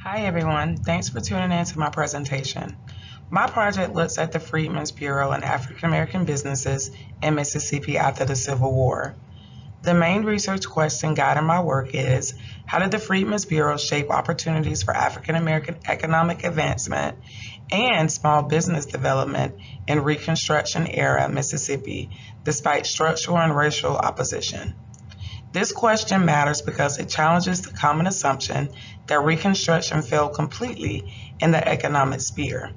Hi everyone, thanks for tuning in to my presentation. My project looks at the Freedmen's Bureau and African American businesses in Mississippi after the Civil War. The main research question guiding my work is, how did the Freedmen's Bureau shape opportunities for African American economic advancement and small business development in Reconstruction era Mississippi, despite structural and racial opposition? This question matters because it challenges the common assumption that Reconstruction failed completely in the economic sphere.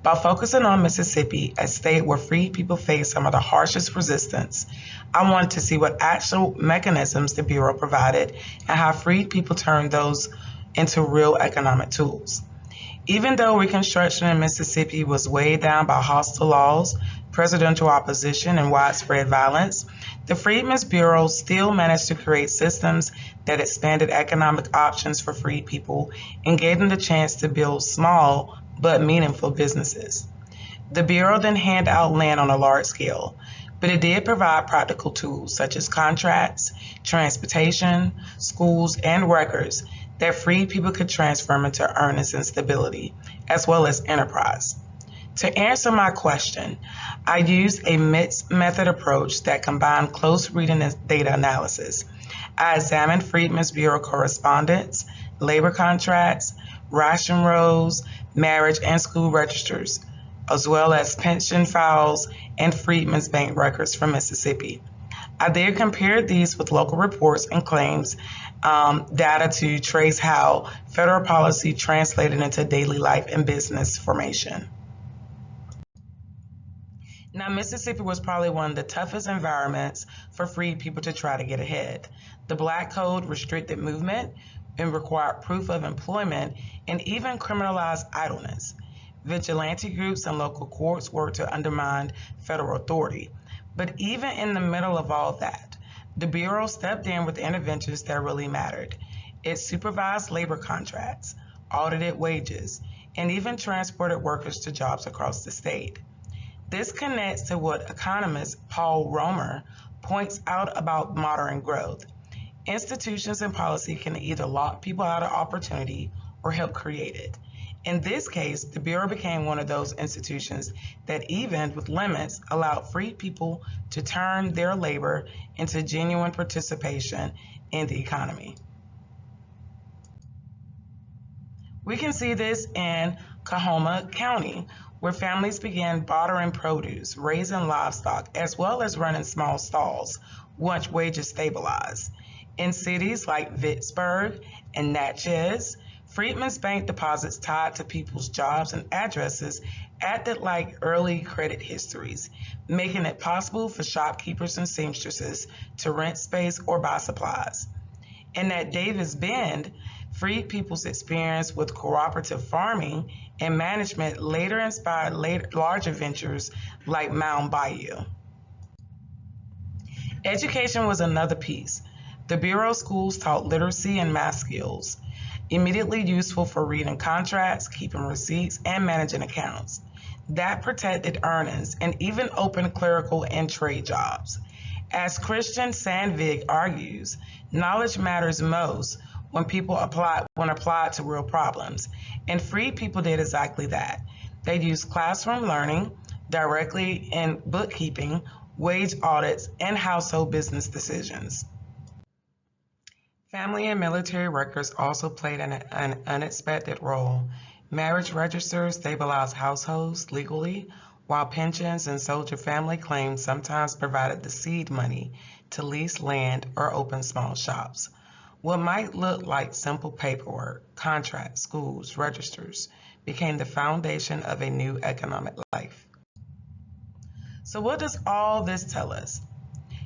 By focusing on Mississippi, a state where freed people faced some of the harshest resistance, I wanted to see what actual mechanisms the Bureau provided and how freed people turned those into real economic tools. Even though Reconstruction in Mississippi was weighed down by hostile laws, presidential opposition, and widespread violence, the Freedmen's Bureau still managed to create systems that expanded economic options for freed people and gave them the chance to build small but meaningful businesses. The Bureau didn't hand out land on a large scale, but it did provide practical tools such as contracts, transportation, schools, and records that freed people could transform into earnings and stability, as well as enterprise. To answer my question, I used a mixed method approach that combined close reading and data analysis. I examined Freedmen's Bureau correspondence, labor contracts, ration rolls, marriage and school registers, as well as pension files and Freedmen's Bank records from Mississippi. I then compared these with local reports and claims data to trace how federal policy translated into daily life and business formation. Now, Mississippi was probably one of the toughest environments for freed people to try to get ahead. The Black Code restricted movement and required proof of employment and even criminalized idleness. Vigilante groups and local courts worked to undermine federal authority. But even in the middle of all that, the Bureau stepped in with interventions that really mattered. It supervised labor contracts, audited wages, and even transported workers to jobs across the state. This connects to what economist Paul Romer points out about modern growth. Institutions and policy can either lock people out of opportunity or help create it. In this case, the Bureau became one of those institutions that, even with limits, allowed free people to turn their labor into genuine participation in the economy. We can see this in Coahoma County, where families began bartering produce, raising livestock, as well as running small stalls once wages stabilized. In cities like Vicksburg and Natchez, Freedmen's Bank deposits tied to people's jobs and addresses acted like early credit histories, making it possible for shopkeepers and seamstresses to rent space or buy supplies. And at Davis Bend, freed people's experience with cooperative farming and management later inspired larger ventures like Mound Bayou. Education was another piece. The Bureau schools taught literacy and math skills, immediately useful for reading contracts, keeping receipts, and managing accounts. That protected earnings and even opened clerical and trade jobs. As Christian Sandvig argues, knowledge matters most when applied to real problems, and freed people did exactly that. They used classroom learning directly in bookkeeping, wage audits, and household business decisions. Family and military records also played an unexpected role. Marriage registers stabilized households legally, while pensions and soldier family claims sometimes provided the seed money to lease land or open small shops. What might look like simple paperwork, contracts, schools, registers, became the foundation of a new economic life. So what does all this tell us?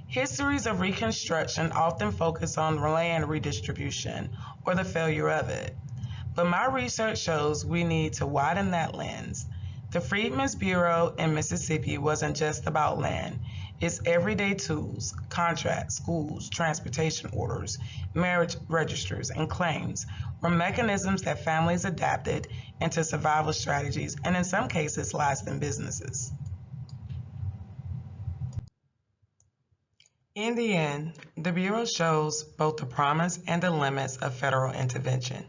Histories of Reconstruction often focus on land redistribution or the failure of it. But my research shows we need to widen that lens. The Freedmen's Bureau in Mississippi wasn't just about land. Its everyday tools, contracts, schools, transportation orders, marriage registers, and claims were mechanisms that families adapted into survival strategies and in some cases lasting businesses. In the end, the Bureau shows both the promise and the limits of federal intervention.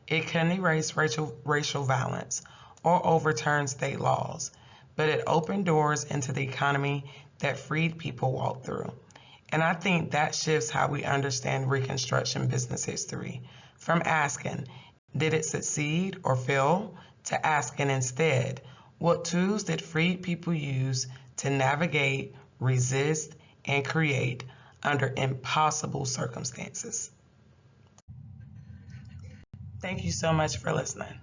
It couldn't erase racial violence or overturn state laws, but it opened doors into the economy that freed people walked through. And I think that shifts how we understand Reconstruction business history. From asking, did it succeed or fail, to asking instead, what tools did freed people use to navigate, resist, and create under impossible circumstances? Thank you so much for listening.